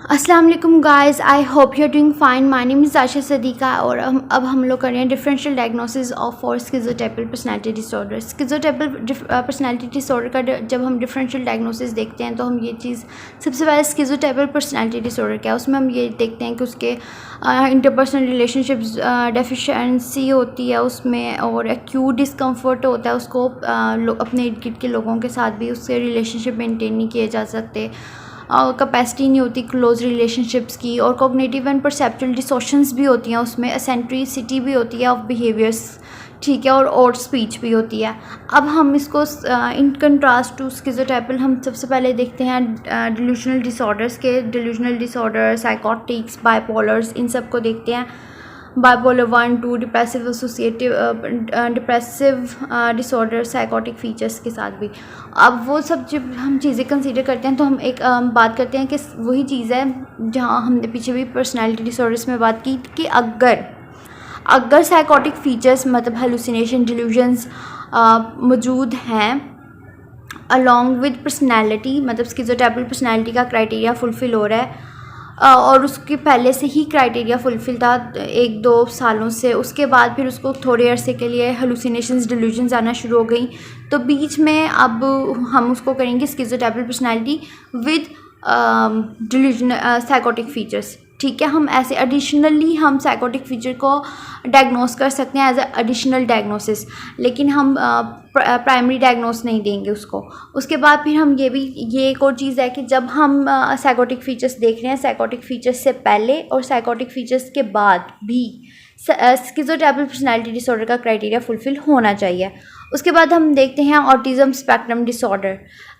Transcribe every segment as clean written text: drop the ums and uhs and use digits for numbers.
अस्सलाम वालेकुम guys, I hope you are doing fine. My name is Asha Sadiqa और हम लोग कर रहे हैं differential diagnosis of for schizotypal personality disorder. Schizotypal personality disorder का जब हम डिफरेंशियल डायग्नोसिस देखते हैं तो हम ये चीज़ सबसे पहले स्किज़ोटाइपल पर्सनालिटी डिसऑर्डर क्या है उसमें हम ये देखते हैं कि उसके इंटरपर्सनल रिलेशनशिप्स डेफिशिएंसी होती है उसमें, और एक्यूट डिस्कम्फर्ट होता है उसको अपने इर्द गिर्द के लोगों के साथ भी उससे रिलेशनशिप मेंटेन नहीं किए जा सकते, कैपेसिटी नहीं होती क्लोज रिलेशनशिप्स की, और कॉग्निटिव एंड परसेप्चुअल डिसोर्शंस भी होती हैं उसमें, एसेंट्रिसिटी भी होती है ऑफ बिहेवियर्स, ठीक है, और स्पीच भी होती है। अब हम इसको इन कंट्रास्ट टू स्किज़ोटाइपल हम सबसे पहले देखते हैं डिल्यूशनल डिसऑर्डर्स के। डिल्यूशनल डिसऑर्डर, साइकोटिक्स, बाइपोलर्स, इन सब को देखते हैं। Bipolar 1, 2, depressive associative depressive disorder, psychotic features के साथ भी। अब वो सब जब हम चीज़ें कंसीडर करते हैं तो हम एक बात करते हैं कि वही चीज़ है जहाँ हमने पीछे भी पर्सनालिटी डिसऑर्डर्स में बात की कि अगर साइकोटिक फीचर्स मतलब हेलुसिनेशन, डिल्यूजन्स मौजूद हैं अलॉन्ग विद पर्सनैलिटी, मतलब स्किज़ोटाइपल पर्सनैलिटी का क्राइटेरिया फुलफ़िल हो रहा है और उसके पहले से ही क्राइटेरिया फुलफ़िल था 1-2 सालों से, उसके बाद फिर उसको थोड़े अरसे के लिए हेलुसिनेशंस, डिल्यूजन्स आना शुरू हो गई, तो बीच में अब हम उसको करेंगे schizotypal personality with delusion psychotic features, ठीक है। हम ऐसे एडिशनली हम साइकोटिक फीचर को डायग्नोस कर सकते हैं एज अ एडिशनल डायग्नोसिस, लेकिन हम प्राइमरी डायग्नोस नहीं देंगे उसको। उसके बाद फिर हम ये एक और चीज़ है कि जब हम साइकोटिक फीचर्स देख रहे हैं, साइकोटिक फीचर्स से पहले और साइकोटिक फीचर्स के बाद भी स्किज़ोटाइपल पर्सनैलिटी डिसऑर्डर का क्राइटेरिया फुलफ़िल होना चाहिए। उसके बाद हम देखते हैं autism spectrum disorder.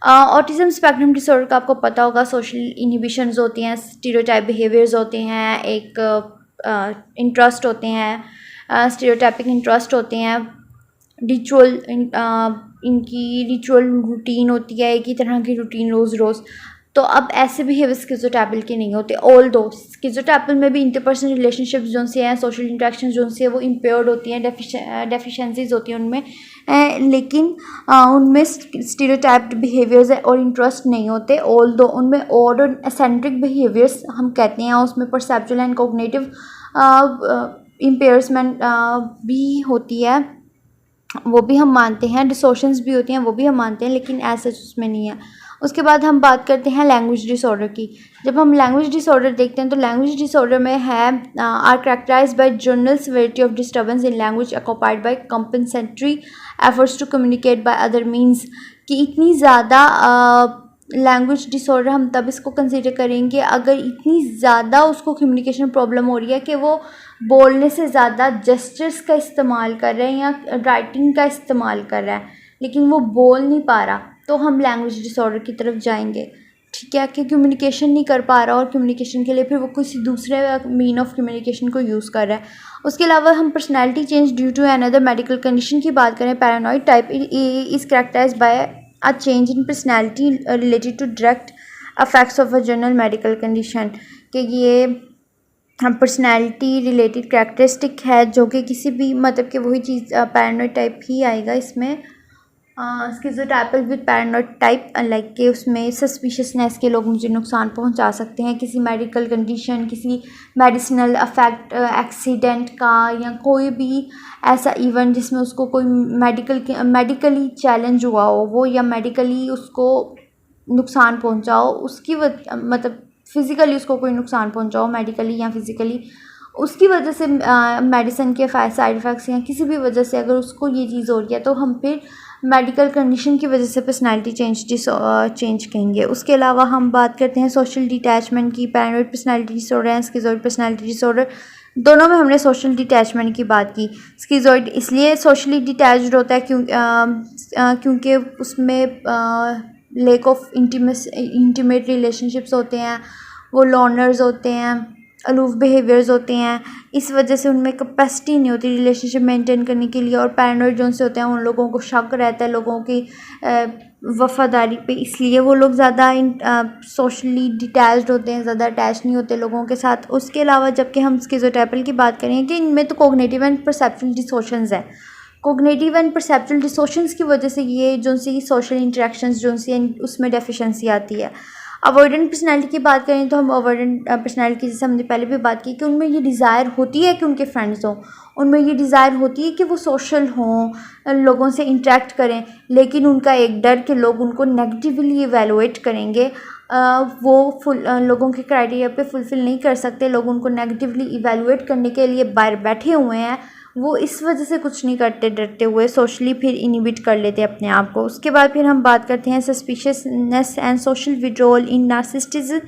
Autism spectrum disorder का आपको पता होगा, सोशल इनहिबिशंस होती हैं, स्टीरियोटाइप बिहेवियर्स होते हैं, एक इंटरेस्ट होते हैं, स्टीरियोटाइपिक इंटरेस्ट होते हैं, रिचुअल इनकी रिचुअल रूटीन होती है, एक ही तरह की रूटीन रोज़ रोज़। तो अब ऐसे बिहेवियर स्किज़ोटाइपल के नहीं होते। ऑल दो स्किज़ोटाइपल में भी इंटरपर्सनल रिलेशनशिप्स जो से हैं, सोशल इंटरेक्शन जो से वो इम्पेयर्ड होती हैं, डेफिशिएंसीज होती हैं उनमें, लेकिन उनमें स्टीरियोटाइप्ड बिहेवियर्स और इंटरेस्ट नहीं होते। ऑल दो उनमें और एसेंट्रिक बिहेवियर्स हम कहते हैं, उसमें परसेप्चुअल एंड कोग्निटिव इम्पेयरमेंट भी होती है, वो भी हम मानते हैं, डिसोर्शंस भी होती हैं, वो भी हम मानते हैं, लेकिन ऐसा उसमें नहीं है। उसके बाद हम बात करते हैं लैंग्वेज डिसऑर्डर की। जब हम लैंग्वेज डिसऑर्डर देखते हैं तो लैंग्वेज डिसऑर्डर में है are characterized by general severity of disturbance in language accompanied by compensatory efforts to communicate by other means, कि इतनी ज़्यादा लैंग्वेज डिसऑर्डर हम तब इसको कंसीडर करेंगे अगर इतनी ज़्यादा उसको कम्युनिकेशन प्रॉब्लम हो रही है कि वो बोलने से ज़्यादा जेस्चर्स का इस्तेमाल कर रहे हैं या राइटिंग का इस्तेमाल कर रहा है, लेकिन वो बोल नहीं पा रहा, तो हम लैंग्वेज डिसऑर्डर की तरफ जाएंगे, ठीक है, कि कम्युनिकेशन नहीं कर पा रहा और कम्युनिकेशन के लिए फिर वो किसी दूसरे मीन ऑफ कम्युनिकेशन को यूज़ कर रहा है। उसके अलावा हम personality change due to another medical condition की बात करें, paranoid type is characterised by a change in personality related to direct affects of a general medical condition, कि ये पर्सनैलिटी रिलेटेड कैरेक्टरिस्टिक है जो कि किसी भी मतलब कि वही चीज़ पैरानॉइड टाइप ही आएगा इसमें। स्किज़ोटाइपल विद पैरानॉइड टाइप लाइक के उसमें सस्पिशियसनेस के लोग मुझे नुकसान पहुंचा सकते हैं, किसी मेडिकल कंडीशन, किसी मेडिसिनल अफेक्ट, एक्सीडेंट का, या कोई भी ऐसा इवेंट जिसमें उसको कोई मेडिकली चैलेंज हुआ हो वो, या मेडिकली उसको नुकसान पहुंचा हो, उसकी मतलब फिज़िकली उसको कोई नुकसान पहुंचा हो मेडिकली या फिज़िकली, उसकी वजह से मेडिसिन के साइड इफ़ेक्ट्स या किसी भी वजह से अगर उसको ये चीज़ हो रही है तो हम फिर मेडिकल कंडीशन की वजह से पर्सनैलिटी चेंज कहेंगे। उसके अलावा हम बात करते हैं सोशल डिटैचमेंट की। Paranoid personality disorder and schizoid personality disorder, दोनों में हमने सोशल डिटैचमेंट की बात की। स्किज़ोइड इसलिए सोशली डिटैच्ड होता है क्योंकि उसमें लेक ऑफ इंटीमेट रिलेशनशिप्स होते हैं, वो लॉनर्स होते हैं, अलूफ बिहेवियर्स होते हैं, इस वजह से उनमें कैपेसिटी नहीं होती रिलेशनशिप मेंटेन करने के लिए। और पैरानॉइड जो से होते हैं उन लोगों को शक रहता है लोगों की वफ़ादारी पे, इसलिए वो लोग ज़्यादा सोशली डिटैच्ड होते हैं, ज़्यादा अटैच नहीं होते लोगों के साथ। उसके अलावा जबकि हम स्किज़ोटाइपल की बात करें कि इनमें तो कोग्निटिव एंड परसेप्चुअल डिसोर्शंस हैं, कोग्निटिव एंड परसेप्चुअल डिसोर्शंस की वजह से ये जो सी सोशल इंटरेक्शंस जो सी उसमें डेफिशिएंसी आती है। अवॉइडेंट पर्सनैलिटी की बात करें तो हम अवॉइडेंट पर्सनैलिटी जैसे हमने पहले भी बात की कि उनमें ये डिज़ायर होती है कि उनके फ्रेंड्स हों, उनमें ये डिज़ायर होती है कि वो सोशल हों, लोगों से इंटरेक्ट करें, लेकिन उनका एक डर कि लोग उनको नेगेटिवली इवैल्यूएट करेंगे, वो लोगों के क्राइटेरिया पे फुलफ़िल नहीं कर सकते, लोग उनको नेगेटिवली इवैल्यूएट करने के लिए बाहर बैठे हुए हैं, वो इस वजह से कुछ नहीं करते, डरते हुए सोशली फिर इनहिबिट कर लेते हैं अपने आप को। उसके बाद फिर हम बात करते हैं suspiciousness and social withdrawal in narcissism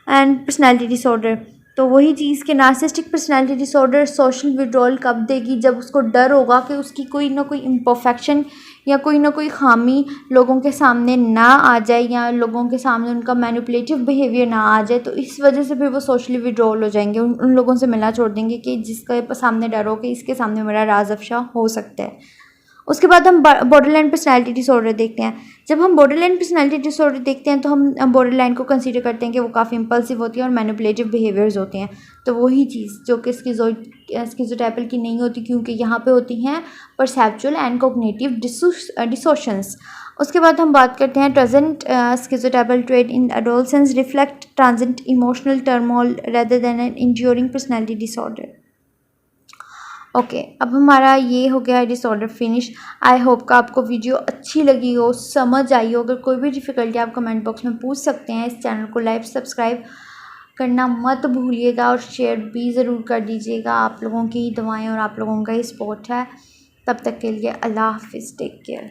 and personality disorder. तो वही चीज़ कि narcissistic personality disorder social withdrawal कब देगी, जब उसको डर होगा कि उसकी कोई ना कोई इम्परफेक्शन या कोई ना कोई ख़ामी लोगों के सामने ना आ जाए, या लोगों के सामने उनका मैनिपुलेटिव बिहेवियर ना आ जाए, तो इस वजह से फिर वो सोशली विड्रॉल हो जाएंगे, उन लोगों से मिलना छोड़ देंगे कि जिसके सामने डर हो कि इसके सामने मेरा राज अफ़शा हो सकता है। उसके बाद हम बॉर्डरलाइन पर्सनैलिटी डिसऑर्डर देखते हैं। जब हम बॉर्डरलाइन पर्सनैलिटी डिसऑर्डर देखते हैं तो हम बॉर्डरलाइन को कंसीडर करते हैं कि वो काफ़ी इंपल्सिव होती है और मैनिपुलेटिव बिहेवियर्स होते हैं। तो वही चीज़ जो कि स्किज़ोटाइपल की नहीं होती, क्योंकि यहाँ पे होती हैं परसेप्चुअल एंड कॉग्निटिव डिसोर्शंस। उसके बाद हम बात करते हैं transient schizotypal trait in adolescence reflect transient emotional turmoil rather than an enduring personality disorder. Okay, अब हमारा ये हो गया डिसऑर्डर फिनिश। आई होप का आपको वीडियो अच्छी लगी हो, समझ आई हो। अगर कोई भी डिफ़िकल्टी आप कमेंट बॉक्स में पूछ सकते हैं। इस चैनल को लाइक सब्सक्राइब करना मत भूलिएगा और शेयर भी ज़रूर कर दीजिएगा। आप लोगों की दुआएं और आप लोगों का ही सपोर्ट है। तब तक के लिए अल्लाह हाफिज़, टेक केयर।